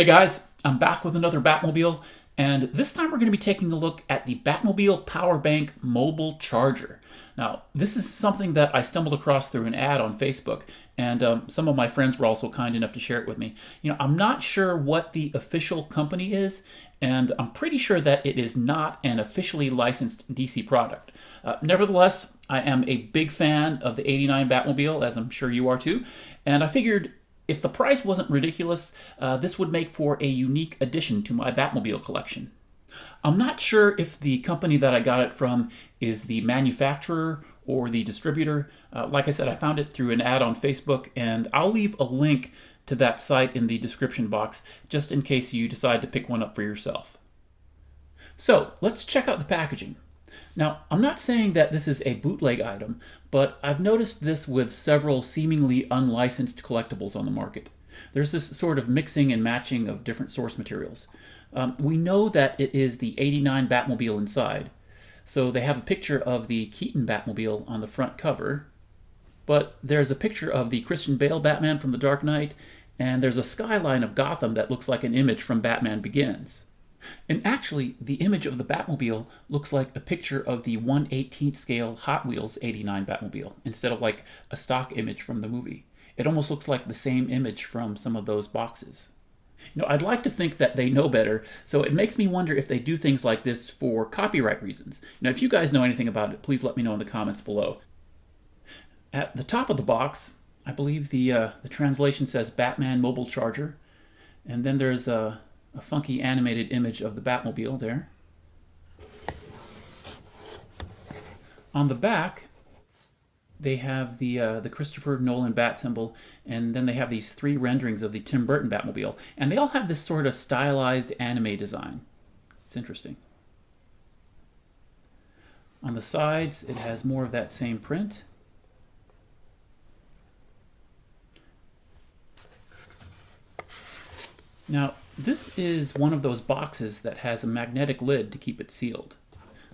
guys, I'm back with another Batmobile, and this time we're going to be taking a look at the Batmobile Powerbank Mobile Charger. Now, this is something that I stumbled across through an ad on Facebook, and some of my friends were also kind enough to share it with me. I'm not sure what the official company is, and I'm pretty sure that it is not an officially licensed DC product. Nevertheless, I am a big fan of the '89 Batmobile, as I'm sure you are too, and I figured if the price wasn't ridiculous, this would make for a unique addition to my Batmobile collection. I'm not sure if the company that I got it from is the manufacturer or the distributor. Like I said, I found it through an ad on Facebook, and I'll leave a link to that site in the description box just in case you decide to pick one up for yourself. So let's check out the packaging. Now, I'm not saying that this is a bootleg item, but I've noticed this with several seemingly unlicensed collectibles on the market. There's this sort of mixing and matching of different source materials. We know that it is the '89 Batmobile inside, so they have a picture of the Keaton Batmobile on the front cover, but there's a picture of the Christian Bale Batman from The Dark Knight, and there's a skyline of Gotham that looks like an image from Batman Begins. And actually, the image of the Batmobile looks like a picture of the 1/18th scale Hot Wheels '89 Batmobile, instead of like a stock image from the movie. It almost looks like the same image from some of those boxes. I'd like to think that they know better, so it makes me wonder if they do things like this for copyright reasons. If you guys know anything about it, please let me know in the comments below. At the top of the box, I believe the translation says Batman Mobile Charger, and then there's a funky animated image of the Batmobile there. On the back, they have the Christopher Nolan bat symbol, and then they have these 3 renderings of the Tim Burton Batmobile, and they all have this sort of stylized anime design. It's interesting. On the sides, it has more of that same print. Now, this is one of those boxes that has a magnetic lid to keep it sealed.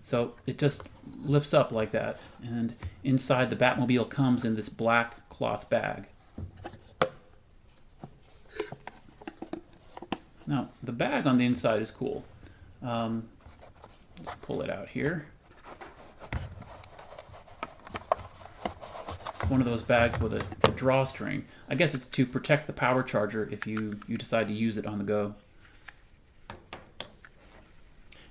So it just lifts up like that, and inside the Batmobile comes in this black cloth bag. Now, the bag on the inside is cool. Let's pull it out here. It's one of those bags with a drawstring. I guess it's to protect the power charger if you decide to use it on the go.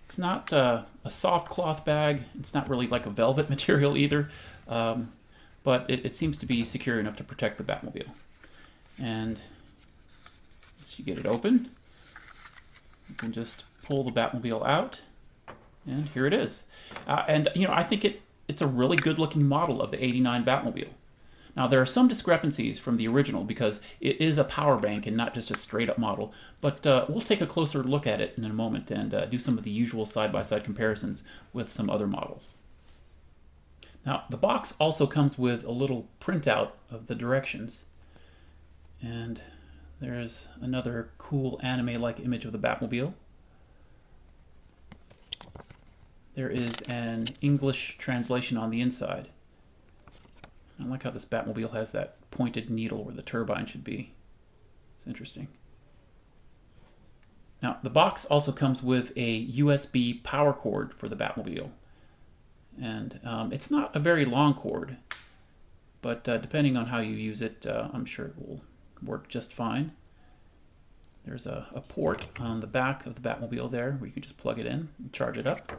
It's not a soft cloth bag. It's not really like a velvet material either, but it seems to be secure enough to protect the Batmobile. And as you get it open, you can just pull the Batmobile out, and here it is. And I think it's a really good looking model of the '89 Batmobile. Now, there are some discrepancies from the original because it is a power bank and not just a straight-up model, but we'll take a closer look at it in a moment and do some of the usual side-by-side comparisons with some other models. Now, the box also comes with a little printout of the directions, and there's another cool anime-like image of the Batmobile. There is an English translation on the inside. I like how this Batmobile has that pointed needle where the turbine should be. It's interesting. Now, the box also comes with a USB power cord for the Batmobile. And it's not a very long cord, but depending on how you use it, I'm sure it will work just fine. There's a port on the back of the Batmobile there where you can just plug it in and charge it up.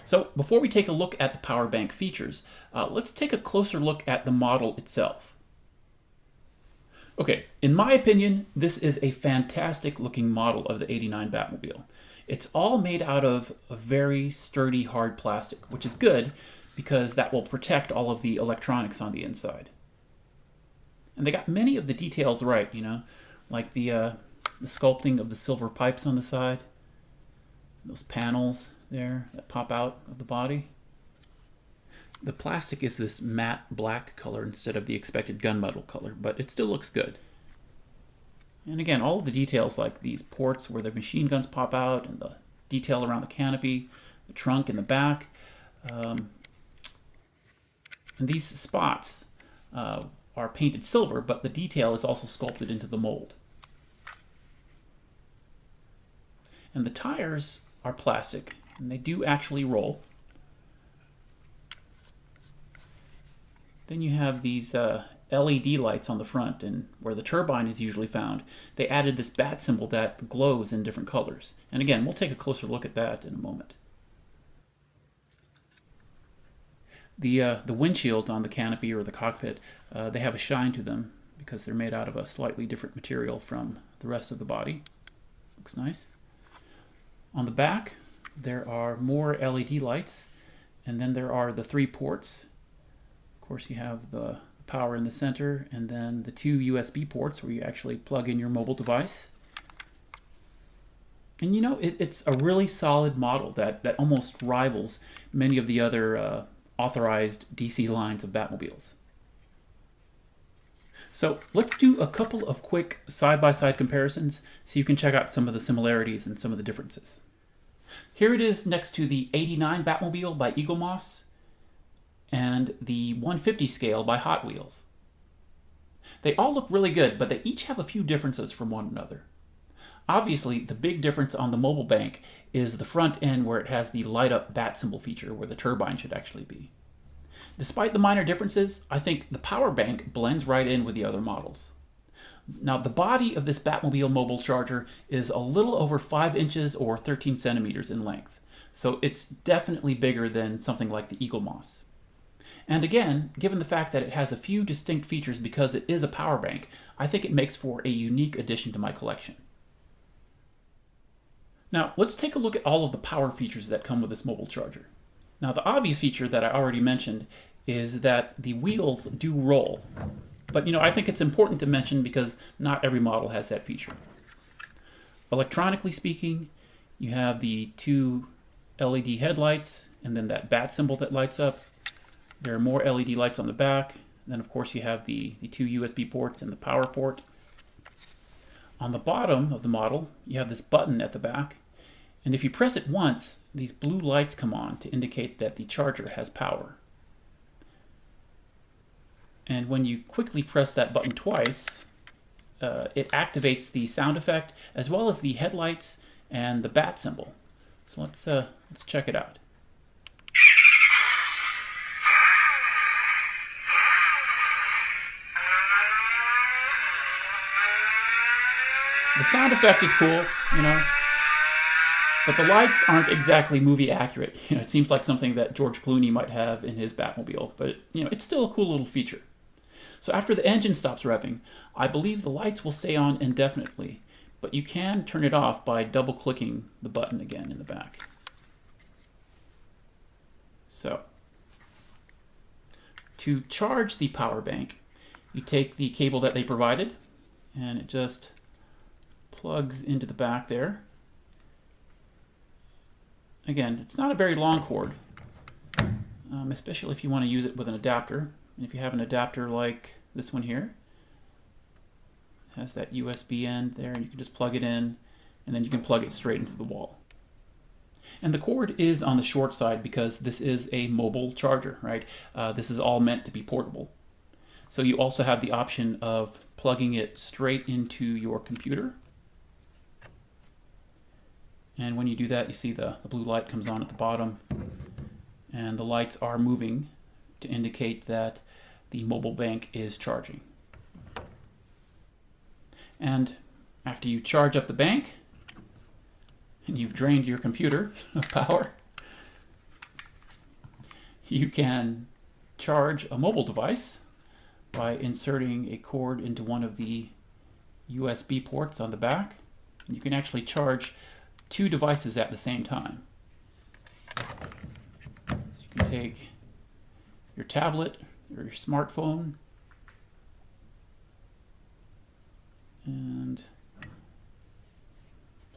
So before we take a look at the power bank features, let's take a closer look at the model itself. Okay, in my opinion, this is a fantastic looking model of the '89 Batmobile. It's all made out of a very sturdy, hard plastic, which is good because that will protect all of the electronics on the inside. And they got many of the details right, like the sculpting of the silver pipes on the side, those panels there that pop out of the body. The plastic is this matte black color instead of the expected gunmetal color, but it still looks good. And again, all of the details like these ports where the machine guns pop out and the detail around the canopy, the trunk in the back. And these spots are painted silver, but the detail is also sculpted into the mold. And the tires are plastic, and they do actually roll. Then you have these LED lights on the front, and where the turbine is usually found, they added this bat symbol that glows in different colors. And again, we'll take a closer look at that in a moment. The windshield on the canopy or the cockpit, they have a shine to them because they're made out of a slightly different material from the rest of the body. Looks nice. On the back, there are more LED lights, and then there are the 3 ports. Of course, you have the power in the center, and then the 2 USB ports where you actually plug in your mobile device. And you know, it's a really solid model that almost rivals many of the other authorized DC lines of Batmobiles. So let's do a couple of quick side-by-side comparisons so you can check out some of the similarities and some of the differences. Here it is next to the 89 Batmobile by Eaglemoss and the 150 scale by Hot Wheels. They all look really good, but they each have a few differences from one another. Obviously, the big difference on the mobile bank is the front end where it has the light-up bat symbol feature where the turbine should actually be. Despite the minor differences, I think the power bank blends right in with the other models. Now, the body of this Batmobile Mobile Charger is a little over 5 inches or 13 centimeters in length, so it's definitely bigger than something like the Eaglemoss. And again, given the fact that it has a few distinct features because it is a power bank, I think it makes for a unique addition to my collection. Now, let's take a look at all of the power features that come with this mobile charger. Now, the obvious feature that I already mentioned is that the wheels do roll. But, I think it's important to mention because not every model has that feature. Electronically speaking, you have the 2 LED headlights and then that bat symbol that lights up. There are more LED lights on the back. Then, of course, you have the 2 USB ports and the power port. On the bottom of the model, you have this button at the back. And if you press it once, these blue lights come on to indicate that the charger has power. And when you quickly press that button twice, it activates the sound effect as well as the headlights and the bat symbol. So let's check it out. The sound effect is cool, but the lights aren't exactly movie accurate. It seems like something that George Clooney might have in his Batmobile, but it's still a cool little feature. So after the engine stops revving, I believe the lights will stay on indefinitely, but you can turn it off by double-clicking the button again in the back. So, to charge the power bank, you take the cable that they provided, and it just plugs into the back there. Again, it's not a very long cord, especially if you want to use it with an adapter. And if you have an adapter like this one here, it has that USB end there, and you can just plug it in, and then you can plug it straight into the wall. And the cord is on the short side because this is a mobile charger, right? This is all meant to be portable. So you also have the option of plugging it straight into your computer. And when you do that, you see the blue light comes on at the bottom, and the lights are moving to indicate that the mobile bank is charging. And after you charge up the bank, and you've drained your computer of power, you can charge a mobile device by inserting a cord into one of the USB ports on the back. And you can actually charge 2 devices at the same time. So you can take your tablet or your smartphone and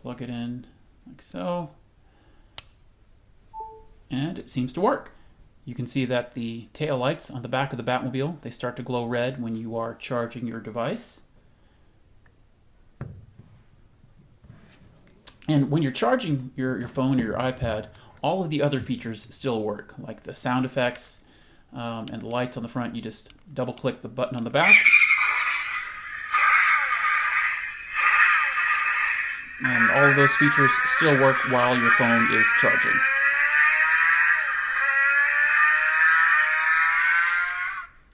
plug it in like so, and it seems to work. You can see that the tail lights on the back of the Batmobile, they start to glow red when you are charging your device. And when you're charging your phone or your iPad, all of the other features still work, like the sound effects and the lights on the front. You just double-click the button on the back. And all of those features still work while your phone is charging.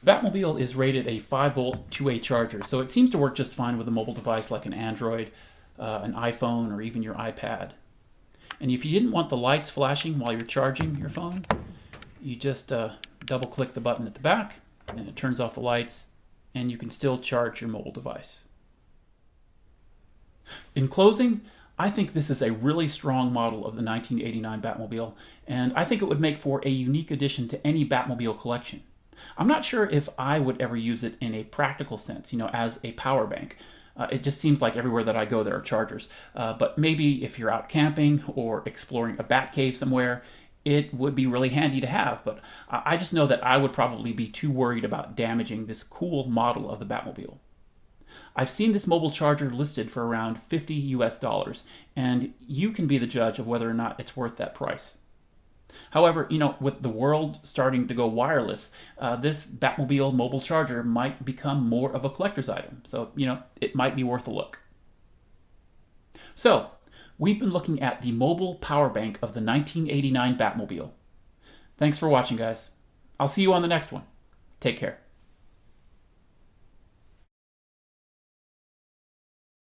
Batmobile is rated a 5-volt 2A charger, so it seems to work just fine with a mobile device like an Android, an iPhone, or even your iPad. And if you didn't want the lights flashing while you're charging your phone, you just double-click the button at the back, and it turns off the lights, and you can still charge your mobile device. In closing, I think this is a really strong model of the 1989 Batmobile, and I think it would make for a unique addition to any Batmobile collection. I'm not sure if I would ever use it in a practical sense, as a power bank. It just seems like everywhere that I go there are chargers. But maybe if you're out camping or exploring a bat cave somewhere, it would be really handy to have. But I just know that I would probably be too worried about damaging this cool model of the Batmobile. I've seen this mobile charger listed for around $50 US, and you can be the judge of whether or not it's worth that price. However, with the world starting to go wireless, this Batmobile mobile charger might become more of a collector's item. So, it might be worth a look. So, we've been looking at the mobile power bank of the 1989 Batmobile. Thanks for watching, guys. I'll see you on the next one. Take care.